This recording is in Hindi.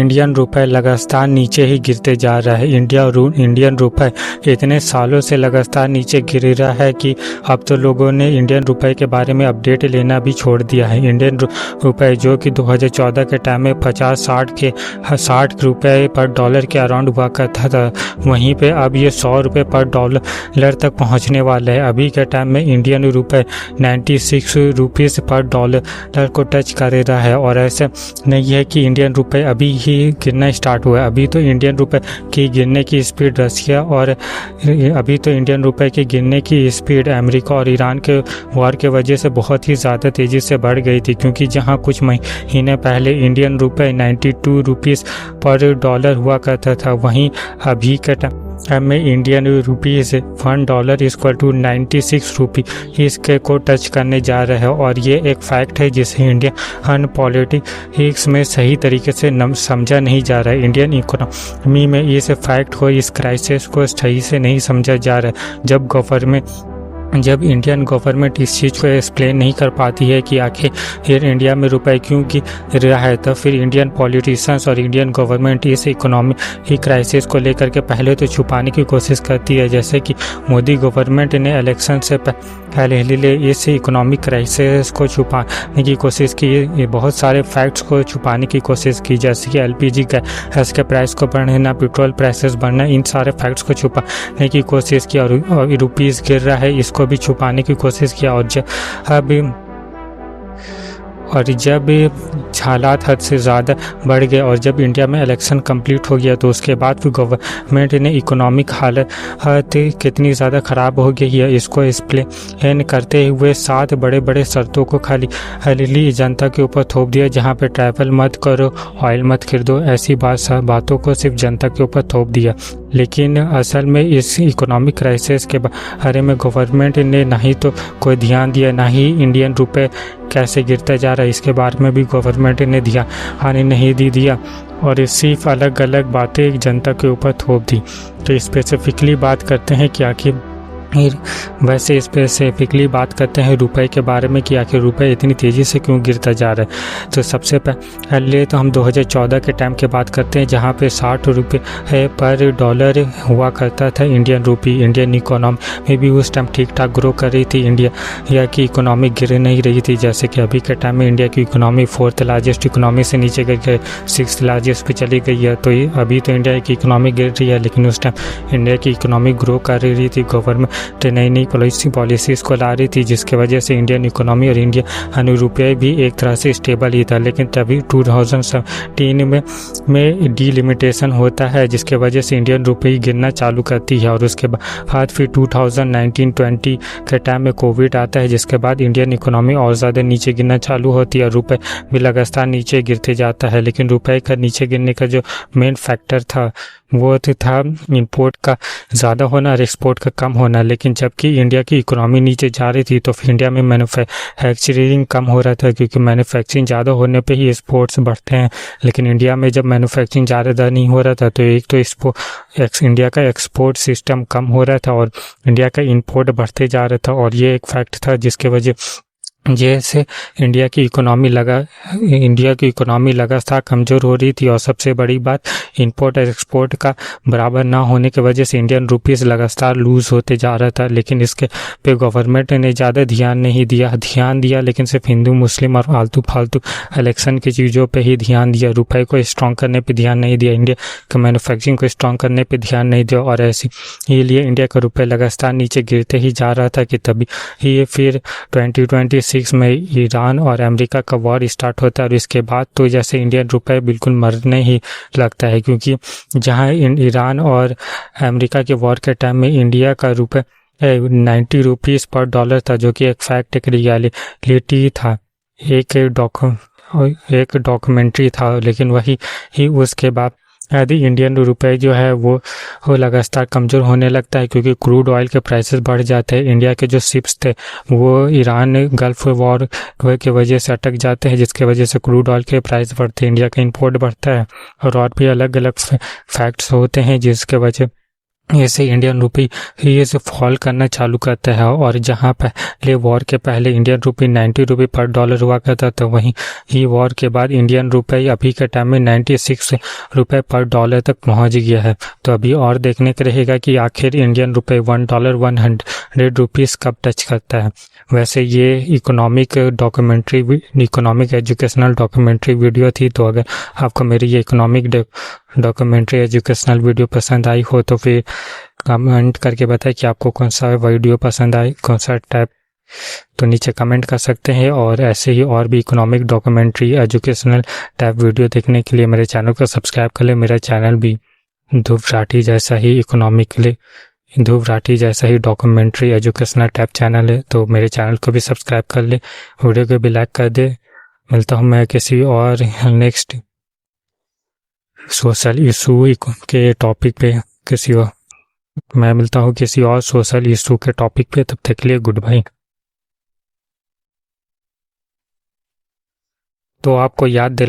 इंडियन रुपए लगातार नीचे ही गिरते जा रहा है। इंडियन रुपए इतने सालों से लगातार नीचे गिर रहा है कि अब तो लोगों ने इंडियन रुपए के बारे में अपडेट लेना भी छोड़ दिया है। इंडियन रुपए जो कि 2014 के टाइम में 50-60 रुपए पर डॉलर के अराउंड हुआ करता था, वहीं पे अब ये 100 रुपये पर डॉलर तक पहुंचने वाला है। अभी के टाइम में इंडियन रुपए 96 रुपीज़ पर डॉलर को टच कर रहा है। और ऐसा नहीं है कि इंडियन रुपए अभी ही गिरना स्टार्ट हुआ है। अभी तो इंडियन रुपए की गिरने की स्पीड रशिया और अभी तो इंडियन रुपए की गिरने की स्पीड अमेरिका और ईरान के वॉर के वजह से बहुत ही ज़्यादा तेज़ी से बढ़ गई थी, क्योंकि जहां कुछ महीने पहले इंडियन रुपए 92 रुपीज़ पर डॉलर हुआ करता था, वहीं अभी के टाइम में इंडियन रुपीज़ $1 इक्वल टू 96 रुपी इसके को टच करने जा रहा है। और ये एक फैक्ट है जिसे इंडियन पॉलिटिक्स में सही तरीके से समझा नहीं जा रहा है। इंडियन इकोनॉमी में इस फैक्ट को, इस क्राइसिस को सही से नहीं समझा जा रहा है। जब इंडियन गवर्नमेंट इस चीज़ को एक्सप्लेन नहीं कर पाती है कि आखिर इंडिया में रुपए क्यों गिर रहा है, तो फिर इंडियन पॉलिटिशियंस और इंडियन गवर्नमेंट इस इकोनॉमी क्राइसिस को लेकर के पहले तो छुपाने की कोशिश करती है। जैसे कि मोदी गवर्नमेंट ने इलेक्शन से पहले इस इकोनॉमिक क्राइसिस को छुपाने की कोशिश की, बहुत सारे फैक्ट्स को छुपाने की कोशिश की, जैसे कि LPG गैस के प्राइस को बढ़ना, पेट्रोल प्राइसेस बढ़ना, इन सारे फैक्ट्स को छुपाने की कोशिश की। और रुपीज़ गिर रहा है, इसको भी छुपाने की कोशिश किया। और जब हालात हद से ज़्यादा बढ़ गए और जब इंडिया में इलेक्शन कंप्लीट हो गया, तो उसके बाद फिर गवर्नमेंट ने इकोनॉमिक हालत कितनी ज़्यादा ख़राब हो गई है इसको एक्सप्लेन करते हुए 7 बड़े शर्तों को खाली जनता के ऊपर थोप दिया, जहां पे ट्रैवल मत करो, ऑयल मत खरीदो, ऐसी बातों को सिर्फ जनता के ऊपर थोप दिया। लेकिन असल में इस इकोनॉमिक क्राइसिस के बारे में गवर्नमेंट ने ना ही तो कोई ध्यान दिया, ना ही इंडियन रुपए कैसे गिरता जा रहा है इसके बारे में भी गवर्नमेंट ने ध्यान नहीं दिया, और सिर्फ अलग अलग बातें जनता के ऊपर थोप दी। तो स्पेसिफिकली बात करते हैं कि आखिर वैसे स्पेसिफिकली बात करते हैं रुपए के बारे में कि आखिर रुपए इतनी तेज़ी से क्यों गिरता जा रहा है। तो सबसे पहले तो हम 2014 के टाइम की बात करते हैं, जहां पे 60 रुपये पर डॉलर हुआ करता था इंडियन रुपी। इंडियन इकोनॉमी भी उस टाइम ठीक ठाक ग्रो कर रही थी, इंडिया की इकोनॉमी गिर नहीं रही थी। जैसे कि अभी के टाइम में इंडिया की इकोनॉमी 4th लार्जेस्ट इकोनॉमी से नीचे गिर गई, 6th लार्जेस्ट पे चली गई है। तो अभी तो इंडिया की इकोनॉमी गिर रही है, लेकिन उस टाइम इंडिया की इकोनॉमी ग्रो कर रही थी। गवर्नमेंट नई पॉलिसीज़ को ला रही थी, जिसके वजह से इंडियन इकोनॉमी और इंडियन रुपये भी एक तरह से स्टेबल ही था। लेकिन तभी 2017 में डीलिमिटेशन होता है, जिसके वजह से इंडियन रुपये गिरना चालू करती है। और उसके बाद फिर 2019-20 के टाइम में कोविड आता है, जिसके बाद इंडियन इकोनॉमी और ज़्यादा नीचे गिरना चालू होती है, रुपये भी लगातार नीचे गिरते जाता है। लेकिन रुपये का नीचे गिरने का जो मेन फैक्टर था वो था इंपोर्ट का ज़्यादा होना और एक्सपोर्ट का कम होना। लेकिन जबकि इंडिया की इकोनॉमी नीचे जा रही थी, तो इंडिया में मैन्युफैक्चरिंग कम हो रहा था, क्योंकि मैन्युफैक्चरिंग ज़्यादा होने पे ही एक्सपोर्ट्स बढ़ते हैं। लेकिन इंडिया में जब मैन्युफैक्चरिंग ज़्यादा नहीं हो रहा था, तो एक तो इंडिया का एक्सपोर्ट सिस्टम कम हो रहा था और इंडिया का इंपोर्ट बढ़ते जा रहा था। और ये एक फैक्ट था जिसके वजह जैसे इंडिया की इकोनॉमी लगातार कमज़ोर हो रही थी। और सबसे बड़ी बात, इंपोर्ट और एक्सपोर्ट का बराबर ना होने की वजह से इंडियन रुपीज़ लगातार लूज़ होते जा रहा था। लेकिन इसके पे गवर्नमेंट ने ज़्यादा ध्यान नहीं दिया, लेकिन सिर्फ हिंदू मुस्लिम और फालतू इलेक्शन की चीज़ों पे ही ध्यान दिया। रुपए को स्ट्रॉन्ग करने पे ध्यान नहीं दिया, इंडिया के मैन्युफैक्चरिंग को स्ट्रॉन्ग करने पे ध्यान नहीं दिया। और इसीलिए इंडिया का रुपये लगातार नीचे गिरते ही जा रहा था कि तभी ये फिर 2026 में ईरान और अमेरिका का वॉर स्टार्ट होता है। और इसके बाद तो जैसे इंडियन रुपए बिल्कुल मरने ही लगता है, क्योंकि जहां ईरान और अमेरिका के वॉर के टाइम में इंडिया का रुपये 90 रुपीज़ पर डॉलर था, जो कि एक फैक्ट, एक रियलिटी था, एक डॉक्यूमेंट्री था। लेकिन वही उसके बाद यदि इंडियन रुपए जो है वो लगातार कमज़ोर होने लगता है, क्योंकि क्रूड ऑयल के प्राइसेस बढ़ जाते हैं। इंडिया के जो शिप्स थे वो ईरान गल्फ वॉर की वजह से अटक जाते हैं, जिसके वजह से क्रूड ऑयल के प्राइस बढ़ते हैं, इंडिया का इंपोर्ट बढ़ता है। और भी अलग अलग फैक्ट्स होते हैं जिसके वजह ऐसे इंडियन रुपी ये से फॉल करना चालू करता है, और जहां पहले वॉर के पहले इंडियन रुपी 90 रुपये पर डॉलर हुआ करता था, वहीं ही वॉर के बाद इंडियन रुपये अभी के टाइम में 96 रुपये पर डॉलर तक पहुंच गया है। तो अभी और देखने को रहेगा कि आखिर इंडियन रुपये $1 100 रुपीज़ कब टच करता है। वैसे ये इकोनॉमिक एजुकेशनल डॉक्यूमेंट्री वीडियो थी। तो अगर आपको मेरी ये इकोनॉमिक डॉक्यूमेंट्री एजुकेशनल वीडियो पसंद आई हो तो फिर कमेंट करके बताएं कि आपको कौन सा वीडियो पसंद आए, कौन सा टाइप, तो नीचे कमेंट कर सकते हैं। और ऐसे ही और भी economic documentary educational type video देखने के लिए मेरे चैनल को सब्सक्राइब कर ले। मेरा चैनल भी ध्रुव राठी जैसा ही डॉक्यूमेंट्री एजुकेशनल टाइप चैनल है, तो मेरे चैनल को भी सब्सक्राइब कर ले, वीडियो को भी लाइक कर दे। मिलता हूँ मैं किसी और नेक्स्ट सोशल इशू के टॉपिक पे किसी और सोशल इशू के टॉपिक पे। तब तक के लिए गुड बाय। तो आपको याद दिला